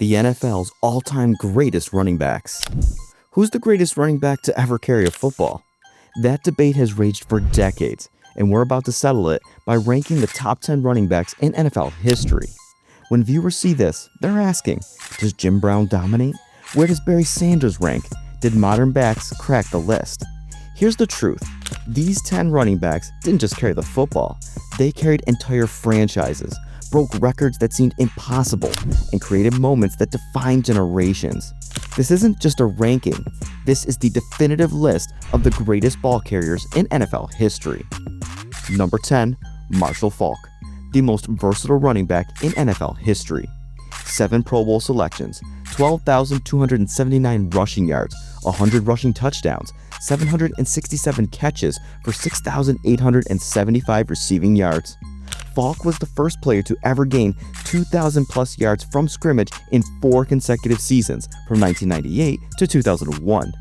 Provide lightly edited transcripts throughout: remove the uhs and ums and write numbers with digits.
the NFL's all-time greatest running backs. Who's the greatest running back to ever carry a football? That debate has raged for decades, and we're about to settle it by ranking the top 10 running backs in NFL history. When viewers see this, they're asking, does Jim Brown dominate? Where does Barry Sanders rank? Did modern backs crack the list? Here's the truth. These 10 running backs didn't just carry the football, they carried entire franchises, broke records that seemed impossible, and created moments that defined generations. This isn't just a ranking, this is the definitive list of the greatest ball carriers in NFL history. Number 10, Marshall Faulk, the most versatile running back in NFL history. 7 Pro Bowl selections, 12,279 rushing yards, 100 rushing touchdowns, 767 catches for 6,875 receiving yards. Faulk was the first player to ever gain 2,000 plus yards from scrimmage in 4 consecutive seasons from 1998 to 2001.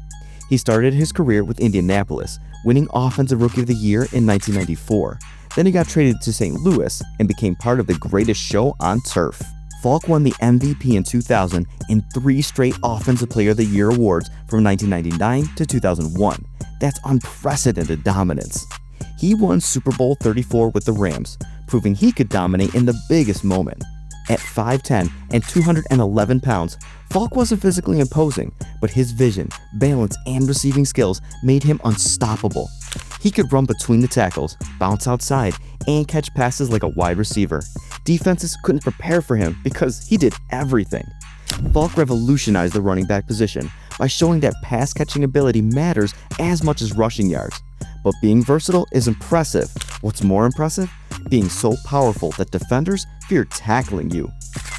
He started his career with Indianapolis, winning Offensive Rookie of the Year in 1994. Then he got traded to St. Louis and became part of the greatest show on turf. Faulk won the MVP in 2000 and 3 straight Offensive Player of the Year awards from 1999 to 2001. That's unprecedented dominance. He won Super Bowl 34 with the Rams, proving he could dominate in the biggest moment. At 5'10 and 211 pounds, Faulk wasn't physically imposing, but his vision, balance, and receiving skills made him unstoppable. He could run between the tackles, bounce outside, and catch passes like a wide receiver. Defenses couldn't prepare for him because he did everything. Faulk revolutionized the running back position by showing that pass catching ability matters as much as rushing yards. But being versatile is impressive. What's more impressive? Being so powerful that defenders fear tackling you.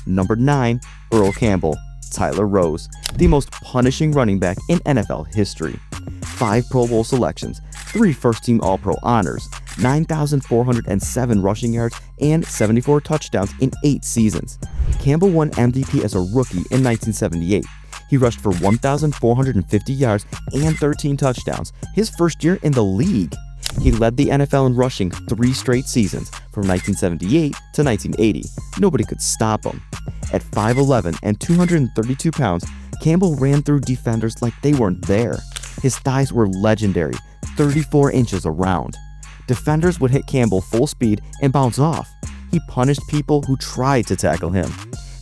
Number 9, Earl Campbell, Tyler Rose, the most punishing running back in NFL history. 5 Pro Bowl selections, 3 first-team All-Pro honors, 9,407 rushing yards, and 74 touchdowns in 8 seasons. Campbell won MVP as a rookie in 1978. He rushed for 1,450 yards and 13 touchdowns, his first year in the league. He led the NFL in rushing 3 straight seasons, from 1978 to 1980. Nobody could stop him. At 5'11 and 232 pounds, Campbell ran through defenders like they weren't there. His thighs were legendary, 34 inches around. Defenders would hit Campbell full speed and bounce off. He punished people who tried to tackle him.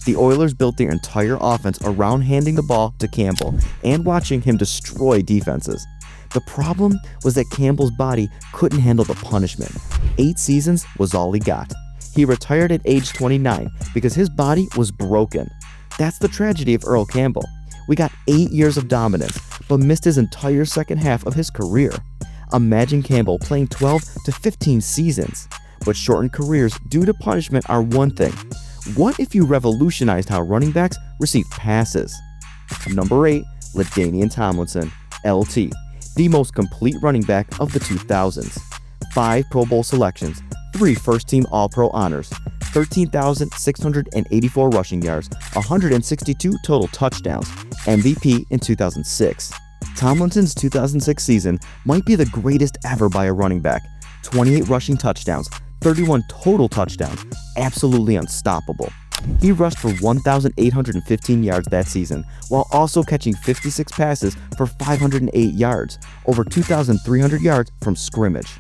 The Oilers built their entire offense around handing the ball to Campbell and watching him destroy defenses. The problem was that Campbell's body couldn't handle the punishment. 8 seasons was all he got. He retired at age 29 because his body was broken. That's the tragedy of Earl Campbell. We got 8 years of dominance, but missed his entire second half of his career. Imagine Campbell playing 12 to 15 seasons. But shortened careers due to punishment are one thing. What if you revolutionized how running backs receive passes? Number 8, LaDainian Tomlinson, LT, the most complete running back of the 2000s. 5 Pro Bowl selections, 3 first-team All-Pro honors, 13,684 rushing yards, 162 total touchdowns, MVP in 2006. Tomlinson's 2006 season might be the greatest ever by a running back. 28 rushing touchdowns, 31 total touchdowns, absolutely unstoppable. He rushed for 1,815 yards that season, while also catching 56 passes for 508 yards, over 2,300 yards from scrimmage.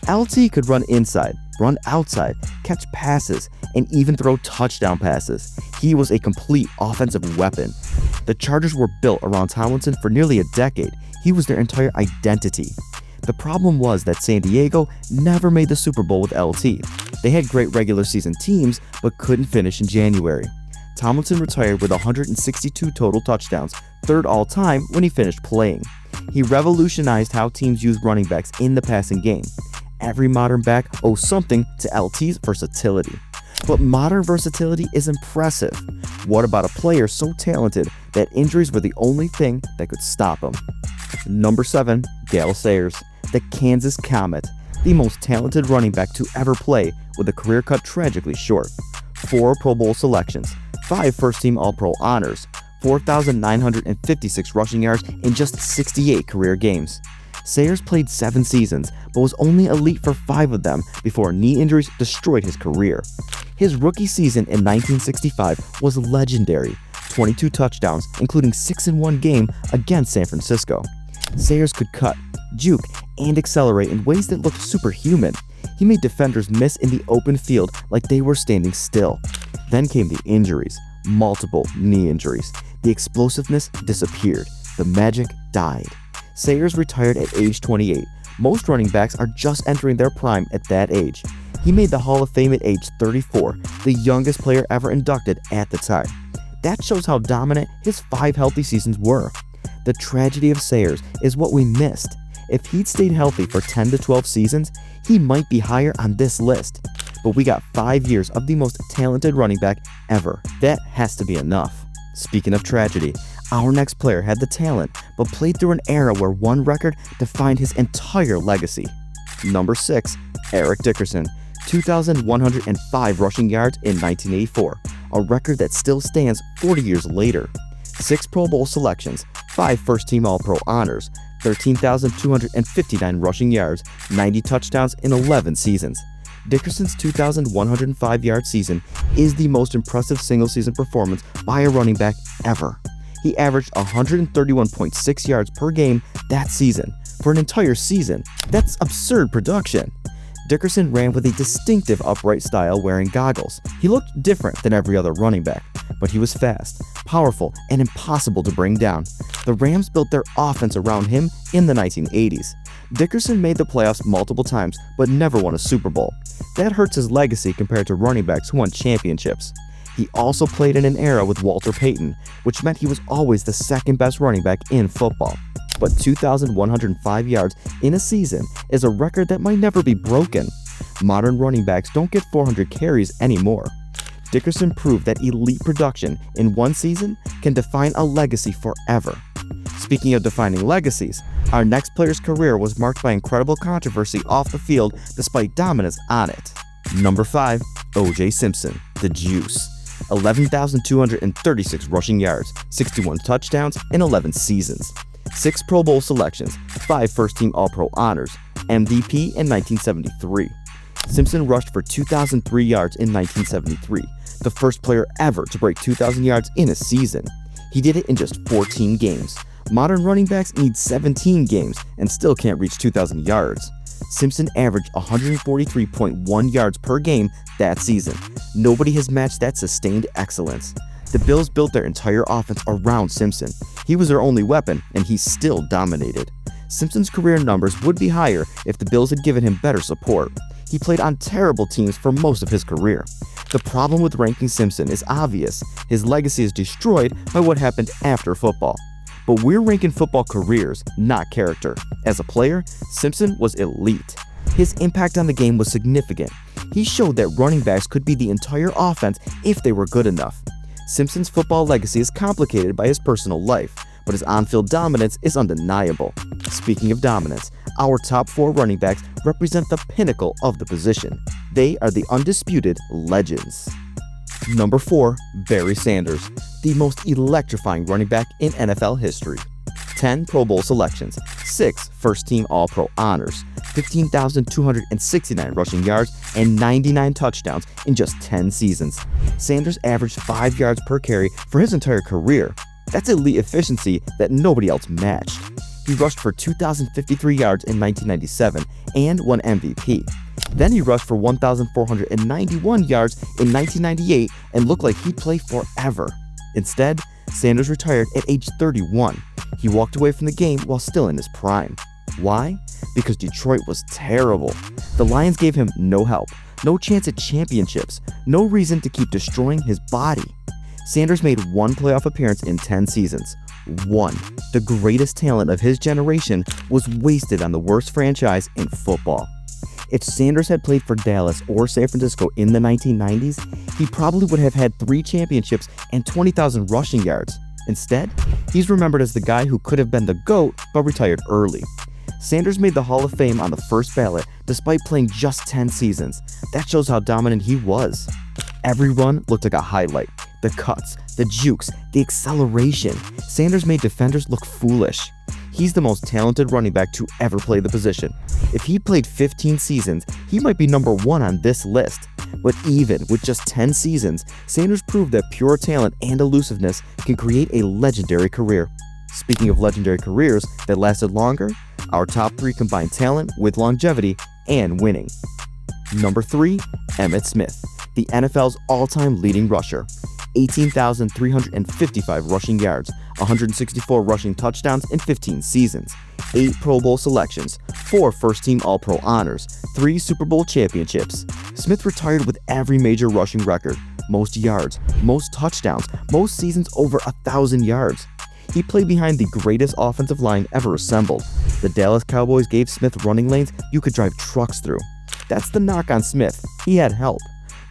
LT could run inside, run outside, catch passes, and even throw touchdown passes. He was a complete offensive weapon. The Chargers were built around Tomlinson for nearly a decade. He was their entire identity. The problem was that San Diego never made the Super Bowl with LT. They had great regular season teams, but couldn't finish in January. Tomlinson retired with 162 total touchdowns, 3rd all-time when he finished playing. He revolutionized how teams use running backs in the passing game. Every modern back owes something to LT's versatility. But modern versatility is impressive. What about a player so talented that injuries were the only thing that could stop him? Number 7, Gale Sayers, the Kansas Comet, the most talented running back to ever play, with a career cut tragically short. 4 Pro Bowl selections, 5 first-team All-Pro honors, 4,956 rushing yards in just 68 career games. Sayers played 7 seasons, but was only elite for 5 of them before knee injuries destroyed his career. His rookie season in 1965 was legendary. 22 touchdowns, including 6 in one game against San Francisco. Sayers could cut, juke, and accelerate in ways that looked superhuman. He made defenders miss in the open field like they were standing still. Then came the injuries, multiple knee injuries. The explosiveness disappeared. The magic died. Sayers retired at age 28. Most running backs are just entering their prime at that age. He made the Hall of Fame at age 34, the youngest player ever inducted at the time. That shows how dominant his 5 healthy seasons were. The tragedy of Sayers is what we missed. If he'd stayed healthy for 10 to 12 seasons, he might be higher on this list. But we got 5 years of the most talented running back ever. That has to be enough. Speaking of tragedy, our next player had the talent, but played through an era where one record defined his entire legacy. Number 6, Eric Dickerson, 2,105 rushing yards in 1984, a record that still stands 40 years later. 6 Pro Bowl selections, 5 first-team All-Pro honors, 13,259 rushing yards, 90 touchdowns in 11 seasons. Dickerson's 2,105-yard season is the most impressive single-season performance by a running back ever. He averaged 131.6 yards per game that season. For an entire season, that's absurd production. Dickerson ran with a distinctive upright style wearing goggles. He looked different than every other running back, but he was fast, powerful, and impossible to bring down. The Rams built their offense around him in the 1980s. Dickerson made the playoffs multiple times, but never won a Super Bowl. That hurts his legacy compared to running backs who won championships. He also played in an era with Walter Payton, which meant he was always the second best running back in football. But 2,105 yards in a season is a record that might never be broken. Modern running backs don't get 400 carries anymore. Dickerson proved that elite production in one season can define a legacy forever. Speaking of defining legacies, our next player's career was marked by incredible controversy off the field despite dominance on it. Number 5, O.J. Simpson, the Juice. 11,236 rushing yards, 61 touchdowns in 11 seasons. 6 Pro Bowl selections, 5 first-team All-Pro honors, MVP in 1973. Simpson rushed for 2,003 yards in 1973, the first player ever to break 2,000 yards in a season. He did it in just 14 games. Modern running backs need 17 games and still can't reach 2,000 yards. Simpson averaged 143.1 yards per game that season. Nobody has matched that sustained excellence. The Bills built their entire offense around Simpson. He was their only weapon, and he still dominated. Simpson's career numbers would be higher if the Bills had given him better support. He played on terrible teams for most of his career. The problem with ranking Simpson is obvious. His legacy is destroyed by what happened after football. But we're ranking football careers, not character. As a player, Simpson was elite. His impact on the game was significant. He showed that running backs could be the entire offense if they were good enough. Simpson's football legacy is complicated by his personal life, but his on-field dominance is undeniable. Speaking of dominance, our top 4 running backs represent the pinnacle of the position. They are the undisputed legends. Number 4, Barry Sanders, the most electrifying running back in NFL history. 10 Pro Bowl selections, 6 first-team All-Pro honors, 15,269 rushing yards, and 99 touchdowns in just 10 seasons. Sanders averaged 5 yards per carry for his entire career. That's elite efficiency that nobody else matched. He rushed for 2,053 yards in 1997 and won MVP. Then he rushed for 1,491 yards in 1998 and looked like he'd play forever. Instead, Sanders retired at age 31. He walked away from the game while still in his prime. Why? Because Detroit was terrible. The Lions gave him no help, no chance at championships, no reason to keep destroying his body. Sanders made 1 playoff appearance in 10 seasons. 1. The greatest talent of his generation was wasted on the worst franchise in football. If Sanders had played for Dallas or San Francisco in the 1990s, he probably would have had 3 championships and 20,000 rushing yards. Instead, he's remembered as the guy who could have been the GOAT but retired early. Sanders made the Hall of Fame on the first ballot despite playing just 10 seasons. That shows how dominant he was. Every run looked like a highlight. The cuts, the jukes, the acceleration. Sanders made defenders look foolish. He He's the most talented running back to ever play the position. If he played 15 seasons, he might be number 1 on this list. But even with just 10 seasons, Sanders proved that pure talent and elusiveness can create a legendary career. Speaking of legendary careers that lasted longer, our top 3 combine talent with longevity and winning. Number 3, Emmitt Smith, the NFL's all-time leading rusher. 18,355 rushing yards, 164 rushing touchdowns in 15 seasons, 8 Pro Bowl selections, 4 first-team All-Pro honors, 3 Super Bowl championships. Smith retired with every major rushing record, most yards, most touchdowns, most seasons over 1,000 yards. He played behind the greatest offensive line ever assembled. The Dallas Cowboys gave Smith running lanes you could drive trucks through. That's the knock on Smith. He had help.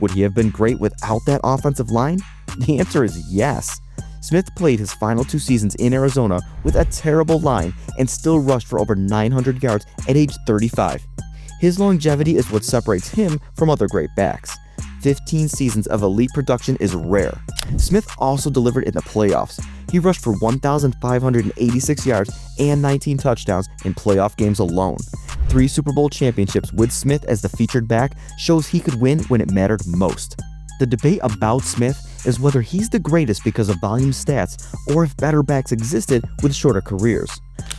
Would he have been great without that offensive line? The answer is yes. Smith played his final 2 seasons in Arizona with a terrible line and still rushed for over 900 yards at age 35. His longevity is what separates him from other great backs. 15 seasons of elite production is rare. Smith also delivered in the playoffs. He rushed for 1,586 yards and 19 touchdowns in playoff games alone. 3 Super Bowl championships with Smith as the featured back shows he could win when it mattered most. The debate about Smith is whether he's the greatest because of volume stats or if better backs existed with shorter careers.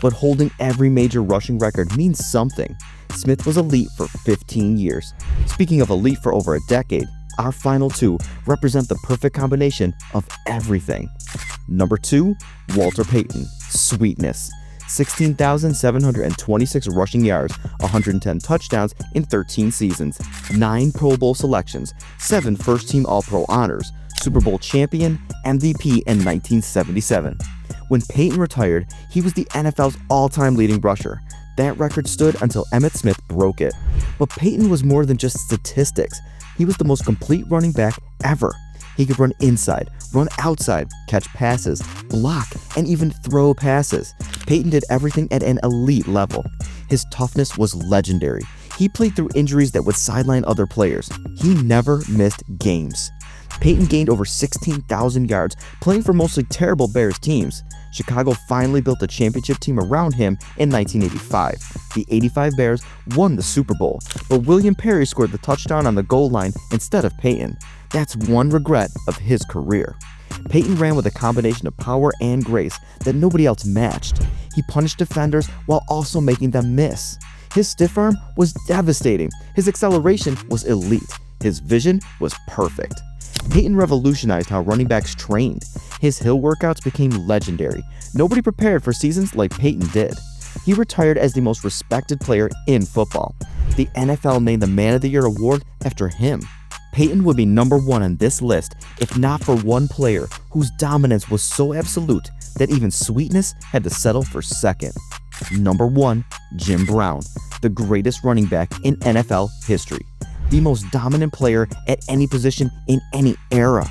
But holding every major rushing record means something. Smith was elite for 15 years. Speaking of elite for over a decade, our final 2 represent the perfect combination of everything. Number 2, Walter Payton, sweetness. 16,726 rushing yards, 110 touchdowns in 13 seasons, 9 Pro Bowl selections, 7 first-team All-Pro honors, Super Bowl champion, MVP in 1977. When Payton retired, he was the NFL's all-time leading rusher. That record stood until Emmitt Smith broke it. But Payton was more than just statistics. He was the most complete running back ever. He could run inside, run outside, catch passes, block, and even throw passes. Payton did everything at an elite level. His toughness was legendary. He played through injuries that would sideline other players. He never missed games. Payton gained over 16,000 yards playing for mostly terrible Bears teams. Chicago finally built a championship team around him in 1985. The '85 Bears won the Super Bowl, but William Perry scored the touchdown on the goal line instead of Payton. That's one regret of his career. Payton ran with a combination of power and grace that nobody else matched. He punished defenders while also making them miss. His stiff arm was devastating. His acceleration was elite. His vision was perfect. Payton revolutionized how running backs trained. His hill workouts became legendary. Nobody prepared for seasons like Payton did. He retired as the most respected player in football. The NFL named the Man of the Year award after him. Payton would be number 1 on this list if not for one player whose dominance was so absolute that even sweetness had to settle for second. Number 1, Jim Brown, the greatest running back in NFL history. The most dominant player at any position in any era.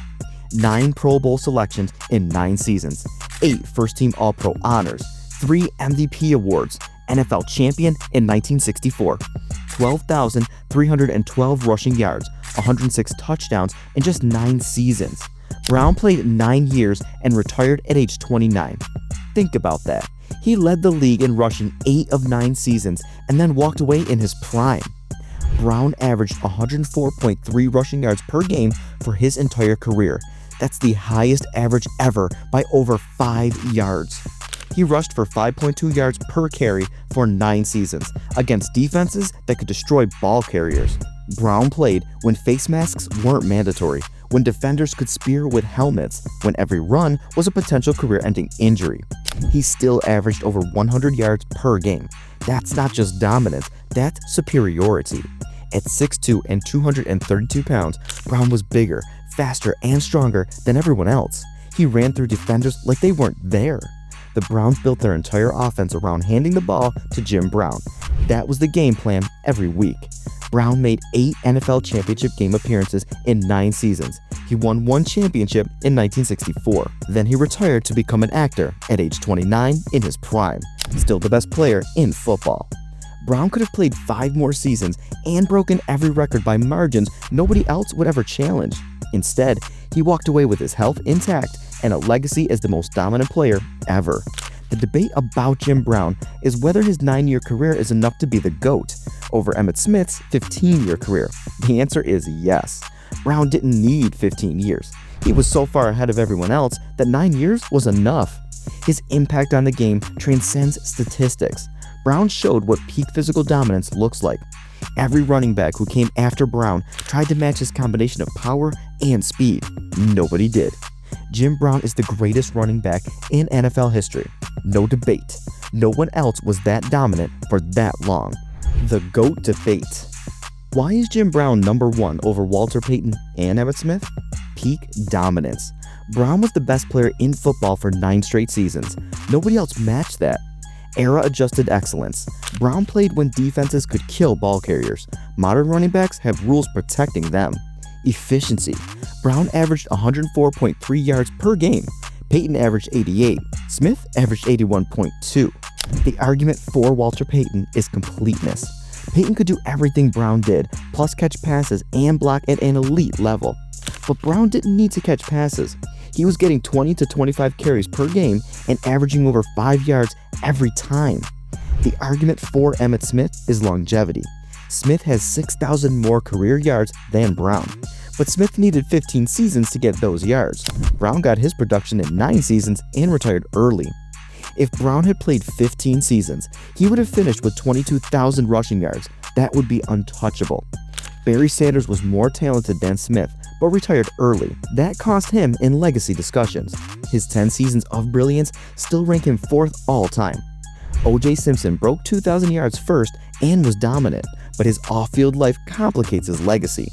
9 Pro Bowl selections in 9 seasons, 8 first-team All-Pro honors, 3 MVP awards, NFL champion in 1964, 12,312 rushing yards, 106 touchdowns in just 9 seasons. Brown played 9 years and retired at age 29. Think about that. He led the league in rushing 8 of 9 seasons and then walked away in his prime. Brown averaged 104.3 rushing yards per game for his entire career. That's the highest average ever by over 5 yards. He rushed for 5.2 yards per carry for 9 seasons against defenses that could destroy ball carriers. Brown played when face masks weren't mandatory, when defenders could spear with helmets, when every run was a potential career-ending injury. He still averaged over 100 yards per game. That's not just dominance, that's superiority. At 6'2" and 232 pounds, Brown was bigger, faster, and stronger than everyone else. He ran through defenders like they weren't there. The Browns built their entire offense around handing the ball to Jim Brown. That was the game plan every week. Brown made 8 NFL championship game appearances in 9 seasons. He won 1 championship in 1964. Then he retired to become an actor at age 29 in his prime. Still the best player in football. Brown could have played 5 more seasons and broken every record by margins nobody else would ever challenge. Instead, he walked away with his health intact and a legacy as the most dominant player ever. The debate about Jim Brown is whether his 9-year career is enough to be the GOAT over Emmitt Smith's 15-year career. The answer is yes. Brown didn't need 15 years. He was so far ahead of everyone else that 9 years was enough. His impact on the game transcends statistics. Brown showed what peak physical dominance looks like. Every running back who came after Brown tried to match his combination of power and speed. Nobody did. Jim Brown is the greatest running back in NFL history. No debate. No one else was that dominant for that long. The GOAT debate. Why is Jim Brown number 1 over Walter Payton and Emmitt Smith? Peak dominance. Brown was the best player in football for 9 straight seasons. Nobody else matched that. Era-adjusted excellence. Brown played when defenses could kill ball carriers. Modern running backs have rules protecting them. Efficiency. Brown averaged 104.3 yards per game. Payton averaged 88. Smith averaged 81.2. The argument for Walter Payton is completeness. Payton could do everything Brown did, plus catch passes and block at an elite level. But Brown didn't need to catch passes. He was getting 20 to 25 carries per game and averaging over 5 yards every time. The argument for Emmitt Smith is longevity. Smith has 6,000 more career yards than Brown, but Smith needed 15 seasons to get those yards. Brown got his production in 9 seasons and retired early. If Brown had played 15 seasons, he would have finished with 22,000 rushing yards. That would be untouchable. Barry Sanders was more talented than Smith, but retired early. That cost him in legacy discussions. His 10 seasons of brilliance still rank him 4th all time. O.J. Simpson broke 2,000 yards first and was dominant, but his off-field life complicates his legacy.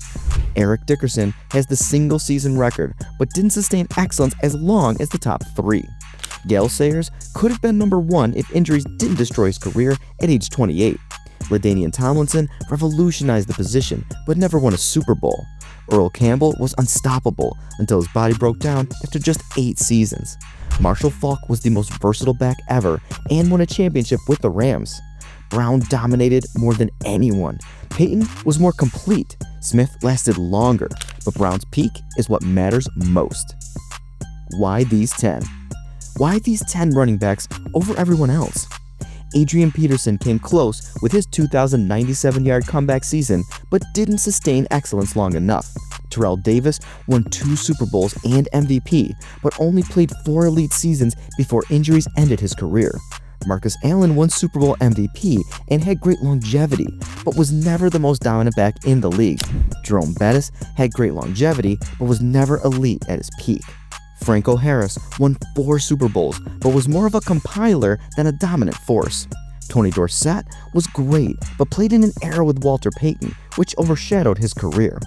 Eric Dickerson has the single-season record, but didn't sustain excellence as long as the top 3. Gale Sayers could have been number 1 if injuries didn't destroy his career at age 28. LaDainian Tomlinson revolutionized the position, but never won a Super Bowl. Earl Campbell was unstoppable until his body broke down after just 8 seasons. Marshall Faulk was the most versatile back ever and won a championship with the Rams. Brown dominated more than anyone. Payton was more complete. Smith lasted longer, but Brown's peak is what matters most. Why these 10? Why these 10 running backs over everyone else? Adrian Peterson came close with his 2,097-yard comeback season, but didn't sustain excellence long enough. Terrell Davis won 2 Super Bowls and MVP, but only played 4 elite seasons before injuries ended his career. Marcus Allen won Super Bowl MVP and had great longevity, but was never the most dominant back in the league. Jerome Bettis had great longevity, but was never elite at his peak. Franco Harris won 4 Super Bowls, but was more of a compiler than a dominant force. Tony Dorsett was great, but played in an era with Walter Payton, which overshadowed his career.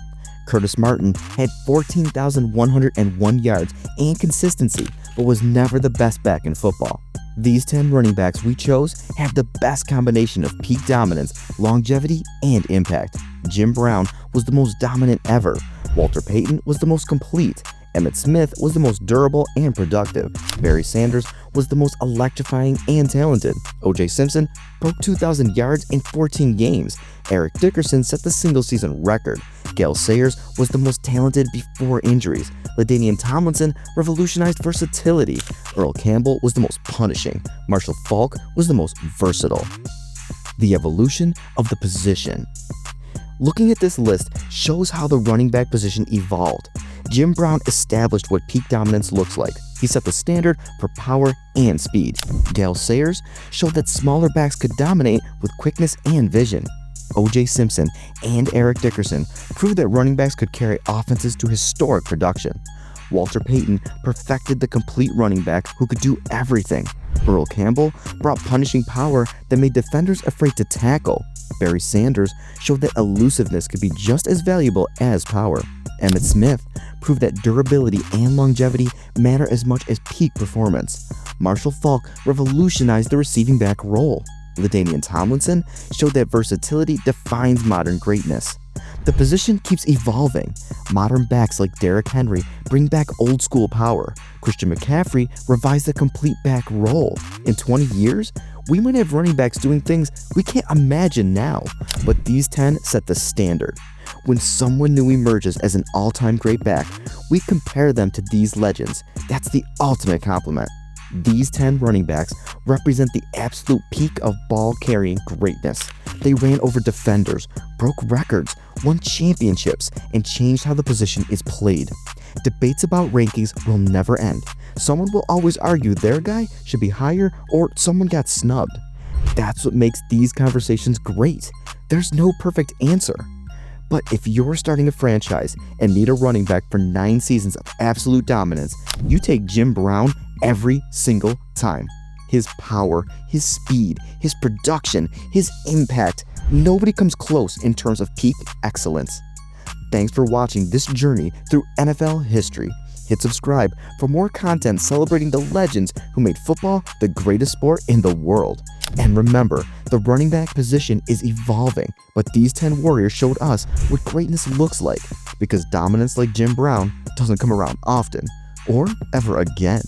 Curtis Martin had 14,101 yards and consistency, but was never the best back in football. These 10 running backs we chose have the best combination of peak dominance, longevity, and impact. Jim Brown was the most dominant ever. Walter Payton was the most complete. Emmitt Smith was the most durable and productive. Barry Sanders was the most electrifying and talented. O.J. Simpson broke 2,000 yards in 14 games. Eric Dickerson set the single-season record. Gale Sayers was the most talented before injuries. LaDainian Tomlinson revolutionized versatility. Earl Campbell was the most punishing. Marshall Faulk was the most versatile. The evolution of the position. Looking at this list shows how the running back position evolved. Jim Brown established what peak dominance looks like. He set the standard for power and speed. Gale Sayers showed that smaller backs could dominate with quickness and vision. O.J. Simpson and Eric Dickerson proved that running backs could carry offenses to historic production. Walter Payton perfected the complete running back who could do everything. Earl Campbell brought punishing power that made defenders afraid to tackle. Barry Sanders showed that elusiveness could be just as valuable as power. Emmitt Smith proved that durability and longevity matter as much as peak performance. Marshall Faulk revolutionized the receiving back role. LaDainian Tomlinson showed that versatility defines modern greatness. The position keeps evolving. Modern backs like Derrick Henry bring back old-school power. Christian McCaffrey revised the complete back role. In 20 years, we might have running backs doing things we can't imagine now, but these 10 set the standard. When someone new emerges as an all-time great back, we compare them to these legends. That's the ultimate compliment. These 10 running backs represent the absolute peak of ball carrying greatness. They ran over defenders, broke records, won championships, and changed how the position is played. Debates about rankings will never end. Someone will always argue their guy should be higher or someone got snubbed. That's what makes these conversations great. There's no perfect answer. But if you're starting a franchise and need a running back for 9 seasons of absolute dominance, you take Jim Brown every single time. His power, his speed, his production, his impact, nobody comes close in terms of peak excellence. Thanks for watching this journey through NFL history. Hit subscribe for more content celebrating the legends who made football the greatest sport in the world. And remember, the running back position is evolving, but these 10 warriors showed us what greatness looks like, because dominance like Jim Brown doesn't come around often or ever again.